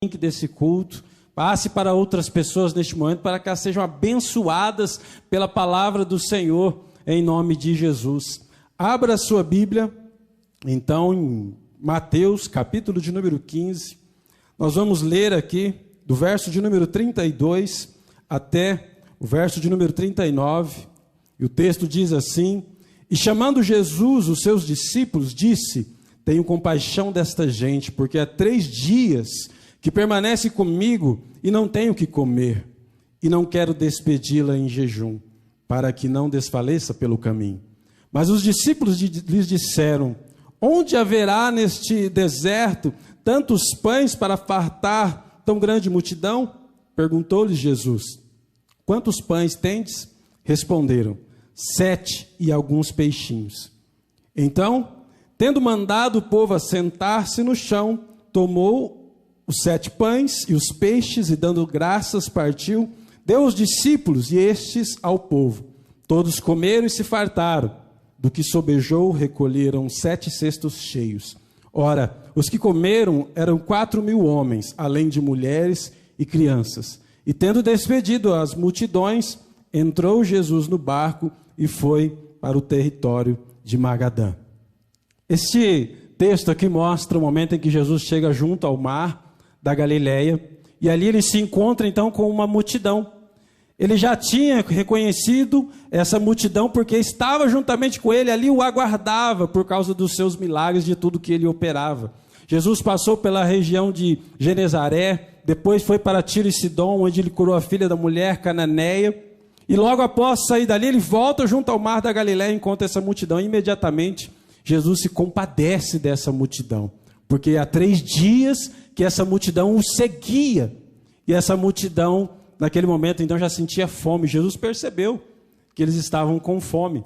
link desse culto, passe para outras pessoas neste momento, para que elas sejam abençoadas pela palavra do Senhor, em nome de Jesus. Abra a sua Bíblia, então, em Mateus, capítulo de número 15. Nós vamos ler aqui, do verso de número 32 até o verso de número 39. E o texto diz assim: E chamando Jesus os seus discípulos, disse: Tenho compaixão desta gente, porque há 3 dias que permanece comigo e não tenho o que comer, e não quero despedi-la em jejum, para que não desfaleça pelo caminho. Mas os discípulos lhes disseram: Onde haverá neste deserto tantos pães para fartar tão grande multidão? Perguntou-lhes Jesus: Quantos pães tendes? Responderam: 7 e alguns peixinhos. Então, tendo mandado o povo assentar-se no chão, tomou os 7 pães e os peixes, e dando graças, partiu, deu aos discípulos e estes ao povo. Todos comeram e se fartaram. Do que sobejou, recolheram 7 cestos cheios. Ora, os que comeram eram 4.000 homens, além de mulheres e crianças. E tendo despedido as multidões, entrou Jesus no barco e foi para o território de Magadã. Este texto aqui mostra o momento em que Jesus chega junto ao mar da Galileia, e ali ele se encontra então com uma multidão. Ele já tinha reconhecido essa multidão, porque estava juntamente com ele, ali o aguardava por causa dos seus milagres, de tudo que ele operava. Jesus passou pela região de Genezaré, depois foi para Tiro e Sidom, onde ele curou a filha da mulher cananeia, e logo após sair dali, ele volta junto ao mar da Galileia e encontra essa multidão. E imediatamente, Jesus se compadece dessa multidão, porque há 3 dias que essa multidão o seguia, e essa multidão, naquele momento, então já sentia fome. Jesus percebeu que eles estavam com fome.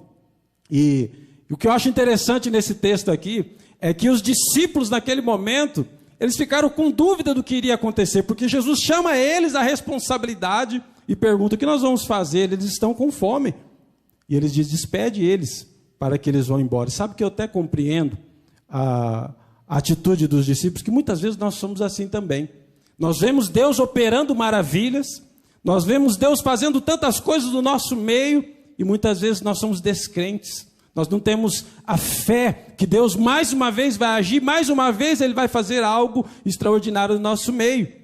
E o que eu acho interessante nesse texto aqui, é que os discípulos naquele momento, eles ficaram com dúvida do que iria acontecer, porque Jesus chama eles à responsabilidade, e pergunta: o que nós vamos fazer? Eles estão com fome. E eles dizem: despede eles, para que eles vão embora. Sabe que eu até compreendo a atitude dos discípulos, que muitas vezes nós somos assim também. Nós vemos Deus operando maravilhas, nós vemos Deus fazendo tantas coisas no nosso meio, e muitas vezes nós somos descrentes. Nós não temos a fé que Deus mais uma vez vai agir, mais uma vez Ele vai fazer algo extraordinário no nosso meio.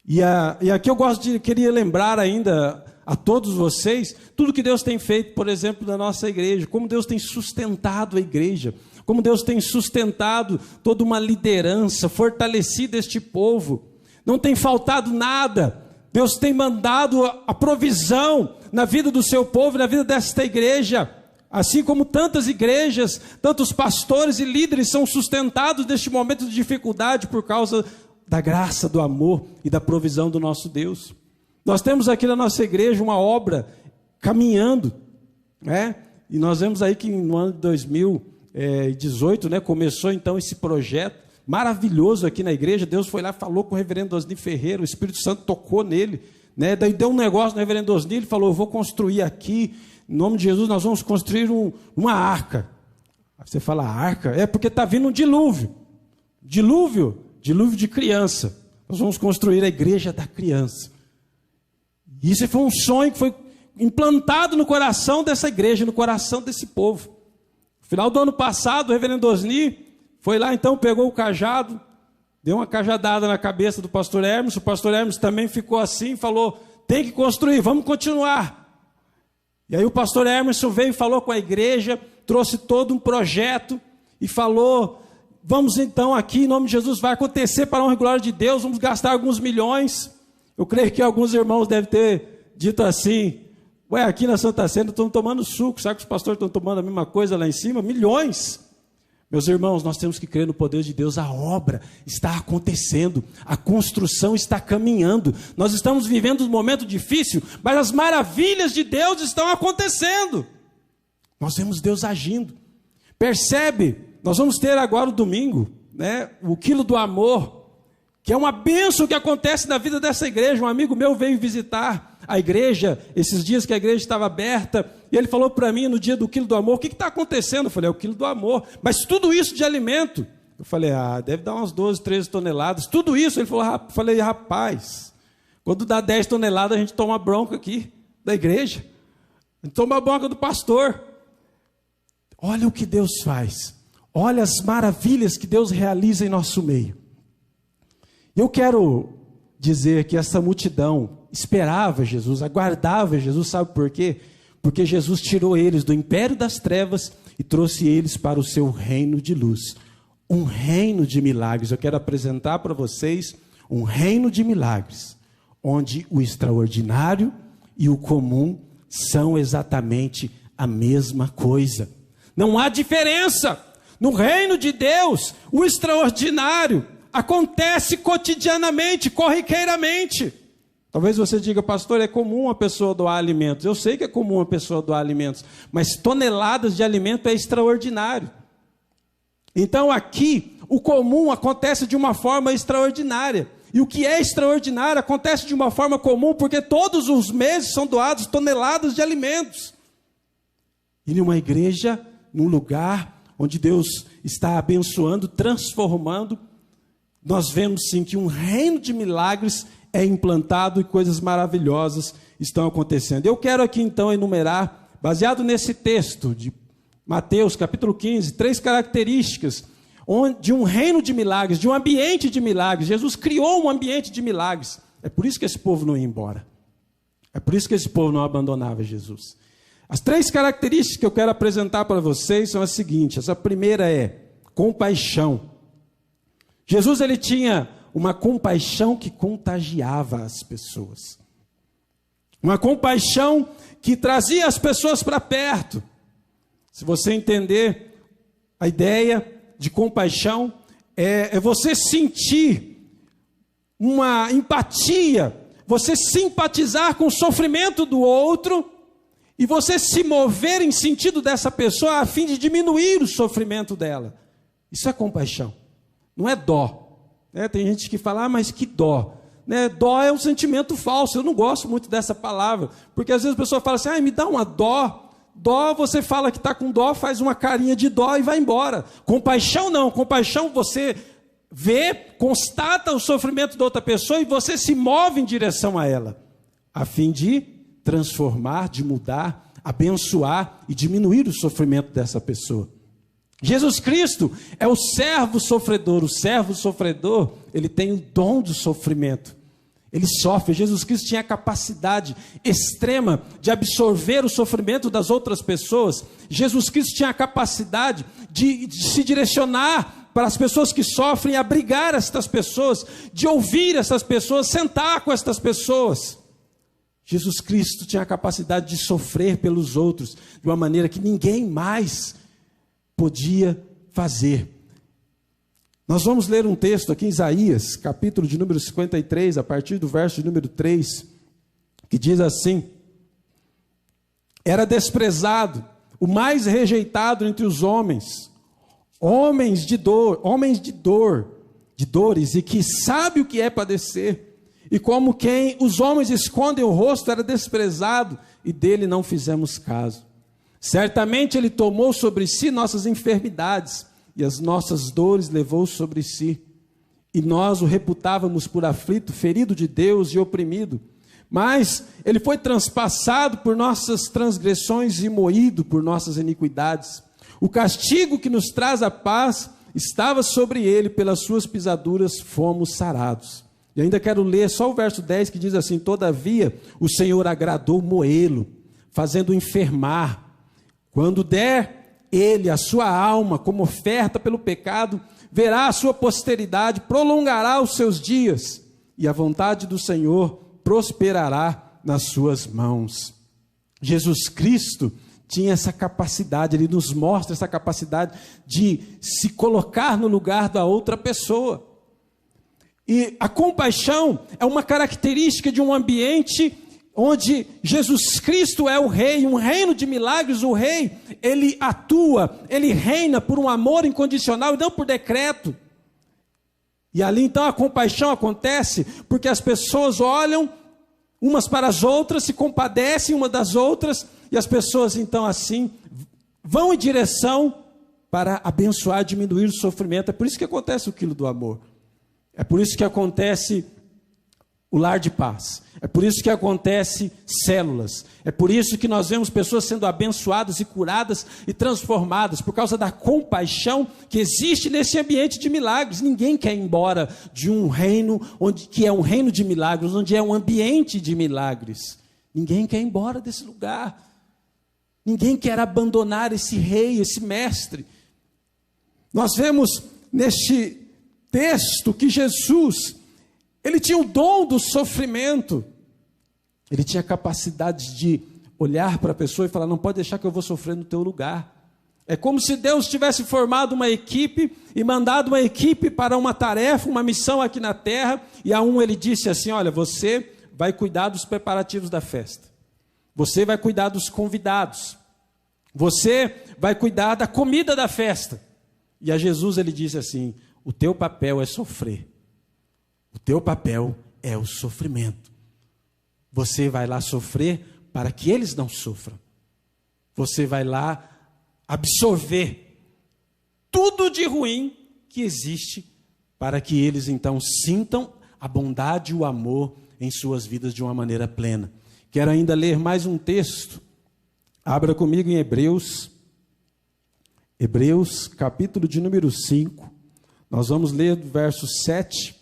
E aqui eu queria lembrar ainda a todos vocês, tudo que Deus tem feito, por exemplo, na nossa igreja, como Deus tem sustentado a igreja, como Deus tem sustentado toda uma liderança, fortalecido este povo. Não tem faltado nada. Deus tem mandado a provisão na vida do seu povo, na vida desta igreja. Assim como tantas igrejas, tantos pastores e líderes são sustentados neste momento de dificuldade por causa da graça, do amor e da provisão do nosso Deus. Nós temos aqui na nossa igreja uma obra caminhando, né? E nós vemos aí que no ano de 2018, né, começou então esse projeto maravilhoso aqui na igreja. Deus foi lá, falou com o reverendo Osni Ferreira, o Espírito Santo tocou nele, né? Daí deu um negócio no reverendo Osni, ele falou: eu vou construir aqui, em nome de Jesus, nós vamos construir uma arca. Aí você fala: arca? É porque está vindo um dilúvio. Dilúvio de criança. Nós vamos construir a igreja da criança. E isso foi um sonho que foi implantado no coração dessa igreja, no coração desse povo. No final do ano passado, o reverendo Osni foi lá, então, pegou o cajado, deu uma cajadada na cabeça do pastor Hermes. O pastor Hermes também ficou assim, falou: tem que construir, vamos continuar. E aí o pastor Hermes veio e falou com a igreja, trouxe todo um projeto e falou: vamos então aqui, em nome de Jesus, vai acontecer para a honra e glória de Deus, vamos gastar alguns milhões. Eu creio que alguns irmãos devem ter dito assim: ué, aqui na Santa Cena estão tomando suco, sabe que os pastores estão tomando a mesma coisa lá em cima? Milhões. Meus irmãos, nós temos que crer no poder de Deus. A obra está acontecendo, a construção está caminhando. Nós estamos vivendo um momento difícil, mas as maravilhas de Deus estão acontecendo. Nós vemos Deus agindo. Percebe? Nós vamos ter agora o domingo, né, o Quilo do Amor, que é uma bênção que acontece na vida dessa igreja. Um amigo meu veio visitar a igreja, esses dias que a igreja estava aberta, e ele falou para mim no dia do Quilo do Amor: o que está acontecendo? Eu falei: é o Quilo do Amor. Mas tudo isso de alimento. Eu falei, deve dar umas 12, 13 toneladas. Tudo isso, ele falou, falei, rapaz, quando dá 10 toneladas, a gente toma bronca aqui da igreja. A gente toma bronca do pastor. Olha o que Deus faz. Olha as maravilhas que Deus realiza em nosso meio. Eu quero dizer que essa multidão esperava Jesus, aguardava Jesus, sabe por quê? Porque Jesus tirou eles do império das trevas e trouxe eles para o seu reino de luz. Um reino de milagres. Eu quero apresentar para vocês um reino de milagres, onde o extraordinário e o comum são exatamente a mesma coisa. Não há diferença. No reino de Deus, o extraordinário acontece cotidianamente, corriqueiramente. Talvez você diga, pastor, é comum a pessoa doar alimentos. Eu sei que é comum a pessoa doar alimentos, mas toneladas de alimento é extraordinário. Então aqui, o comum acontece de uma forma extraordinária. E o que é extraordinário acontece de uma forma comum, porque todos os meses são doados toneladas de alimentos. E numa igreja, num lugar onde Deus está abençoando, transformando, nós vemos sim que um reino de milagres é implantado e coisas maravilhosas estão acontecendo. Eu quero aqui então enumerar, baseado nesse texto de Mateus capítulo 15, 3 características de um reino de milagres, de um ambiente de milagres. Jesus criou um ambiente de milagres. É por isso que esse povo não ia embora. É por isso que esse povo não abandonava Jesus. As 3 características que eu quero apresentar para vocês são as seguintes. A primeira é compaixão. Jesus, ele tinha uma compaixão que contagiava as pessoas. Uma compaixão que trazia as pessoas para perto. Se você entender a ideia de compaixão, é você sentir uma empatia, você simpatizar com o sofrimento do outro e você se mover em sentido dessa pessoa a fim de diminuir o sofrimento dela. Isso é compaixão, não é dó. Tem gente que fala, mas que dó. Dó é um sentimento falso. Eu não gosto muito dessa palavra, porque às vezes a pessoa fala assim, me dá uma dó. Dó, você fala que está com dó, faz uma carinha de dó e vai embora. Compaixão não, compaixão você vê, constata o sofrimento da outra pessoa e você se move em direção a ela, a fim de transformar, de mudar, abençoar e diminuir o sofrimento dessa pessoa. Jesus Cristo é o servo sofredor. O servo sofredor, ele tem o dom do sofrimento. Ele sofre. Jesus Cristo tinha a capacidade extrema de absorver o sofrimento das outras pessoas. Jesus Cristo tinha a capacidade de se direcionar para as pessoas que sofrem, abrigar estas pessoas, de ouvir essas pessoas, sentar com estas pessoas. Jesus Cristo tinha a capacidade de sofrer pelos outros de uma maneira que ninguém mais podia fazer. Nós vamos ler um texto aqui em Isaías, capítulo de número 53, a partir do verso de número 3, que diz assim: era desprezado, o mais rejeitado entre os homens, homens de dores, e que sabe o que é padecer, e como quem os homens escondem o rosto, era desprezado, e dele não fizemos caso. Certamente ele tomou sobre si nossas enfermidades, e as nossas dores levou sobre si. E nós o reputávamos por aflito, ferido de Deus e oprimido. Mas ele foi transpassado por nossas transgressões e moído por nossas iniquidades. O castigo que nos traz a paz estava sobre ele, pelas suas pisaduras fomos sarados. E ainda quero ler só o verso 10 que diz assim: todavia o Senhor agradou moê-lo, fazendo enfermar. Quando der ele a sua alma como oferta pelo pecado, verá a sua posteridade, prolongará os seus dias, e a vontade do Senhor prosperará nas suas mãos. Jesus Cristo tinha essa capacidade, ele nos mostra essa capacidade de se colocar no lugar da outra pessoa. E a compaixão é uma característica de um ambiente onde Jesus Cristo é o rei, um reino de milagres. O rei, ele atua, ele reina por um amor incondicional e não por decreto. E ali então a compaixão acontece porque as pessoas olham umas para as outras, se compadecem uma das outras, e as pessoas então assim vão em direção para abençoar, diminuir o sofrimento. É por isso que acontece o quilo do amor. É por isso que acontece o lar de paz. É por isso que acontece células. É por isso que nós vemos pessoas sendo abençoadas e curadas e transformadas, por causa da compaixão que existe nesse ambiente de milagres. Ninguém quer ir embora de um reino que é um reino de milagres, onde é um ambiente de milagres. Ninguém quer ir embora desse lugar. Ninguém quer abandonar esse rei, esse mestre. Nós vemos neste texto que Jesus, ele tinha o dom do sofrimento. Ele tinha a capacidade de olhar para a pessoa e falar: não pode deixar que eu vou sofrer no teu lugar. É como se Deus tivesse formado uma equipe e mandado uma equipe para uma tarefa, uma missão aqui na terra, e a um ele disse assim: olha, você vai cuidar dos preparativos da festa. Você vai cuidar dos convidados. Você vai cuidar da comida da festa. E a Jesus ele disse assim: o teu papel é sofrer. O teu papel é o sofrimento. Você vai lá sofrer para que eles não sofram. Você vai lá absorver tudo de ruim que existe para que eles então sintam a bondade e o amor em suas vidas de uma maneira plena. Quero ainda ler mais um texto. Abra comigo em Hebreus, capítulo de número 5. Nós vamos ler do verso 7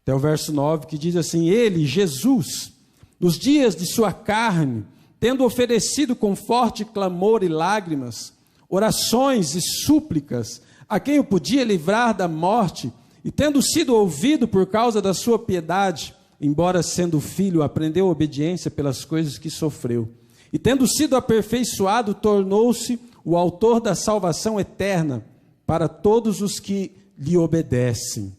até o verso 9, que diz assim: ele, Jesus, nos dias de sua carne, tendo oferecido com forte clamor e lágrimas, orações e súplicas, a quem o podia livrar da morte, e tendo sido ouvido por causa da sua piedade, embora sendo filho, aprendeu obediência pelas coisas que sofreu. E tendo sido aperfeiçoado, tornou-se o autor da salvação eterna para todos os que lhe obedecem.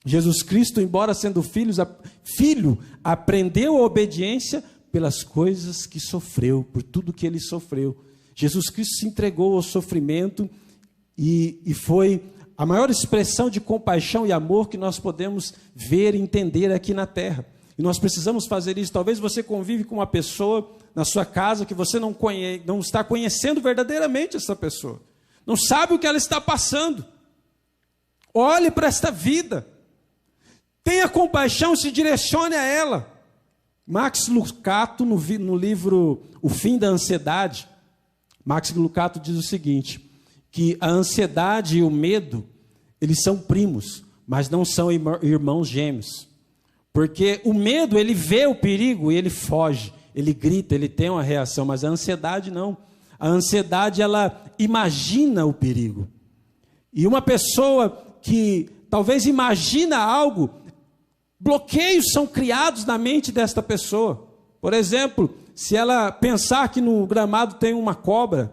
Jesus Cristo, embora sendo filho, aprendeu a obediência pelas coisas que sofreu, por tudo que ele sofreu. Jesus Cristo se entregou ao sofrimento e foi a maior expressão de compaixão e amor que nós podemos ver e entender aqui na terra. E nós precisamos fazer isso. Talvez você convive com uma pessoa na sua casa que você não está conhecendo verdadeiramente essa pessoa. Não sabe o que ela está passando. Olhe para esta vida. Tenha compaixão, se direcione a ela. Max Lucado, no livro O Fim da Ansiedade, Max Lucado diz o seguinte, que a ansiedade e o medo, eles são primos, mas não são irmãos gêmeos. Porque o medo, ele vê o perigo e ele foge, ele grita, ele tem uma reação, mas a ansiedade não. A ansiedade, ela imagina o perigo. E uma pessoa que talvez imagina algo, bloqueios são criados na mente desta pessoa. Por exemplo, se ela pensar que no gramado tem uma cobra,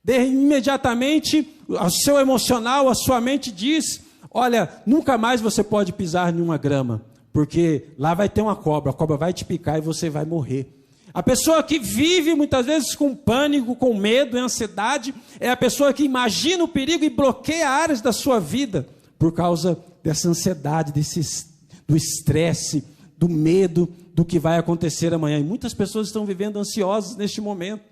imediatamente o seu emocional, a sua mente diz: olha, nunca mais você pode pisar em uma grama, porque lá vai ter uma cobra, a cobra vai te picar e você vai morrer. A pessoa que vive muitas vezes com pânico, com medo e ansiedade, é a pessoa que imagina o perigo e bloqueia áreas da sua vida, por causa dessa ansiedade, do estresse, do medo do que vai acontecer amanhã. E muitas pessoas estão vivendo ansiosas neste momento.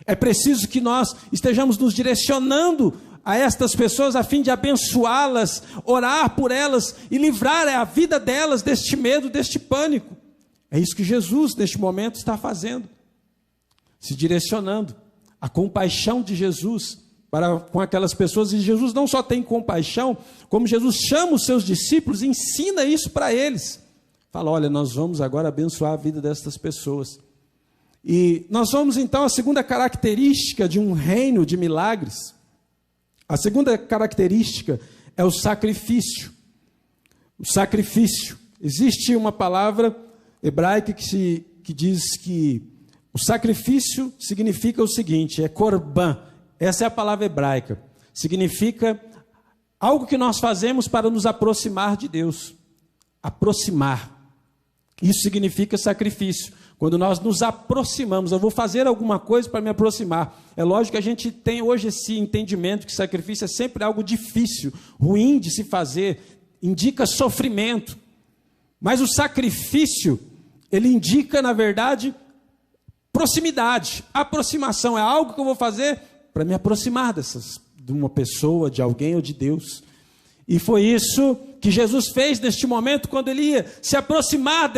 É preciso que nós estejamos nos direcionando a estas pessoas a fim de abençoá-las, orar por elas e livrar a vida delas deste medo, deste pânico. É isso que Jesus neste momento está fazendo, se direcionando. A compaixão de Jesus para com aquelas pessoas. E Jesus não só tem compaixão, como Jesus chama os seus discípulos e ensina isso para eles. Fala: olha, nós vamos agora abençoar a vida destas pessoas. E nós vamos então à segunda característica de um reino de milagres. A segunda característica é o sacrifício. O sacrifício. Existe uma palavra hebraica que diz que o sacrifício significa o seguinte, é korban. Essa é a palavra hebraica. Significa algo que nós fazemos para nos aproximar de Deus. Aproximar. Isso significa sacrifício. Quando nós nos aproximamos, eu vou fazer alguma coisa para me aproximar. É lógico que a gente tem hoje esse entendimento que sacrifício é sempre algo difícil, ruim de se fazer, indica sofrimento. Mas o sacrifício, ele indica, na verdade, proximidade, aproximação. É algo que eu vou fazer para me aproximar de uma pessoa, de alguém ou de Deus. E foi isso que Jesus fez neste momento, quando ele ia se aproximar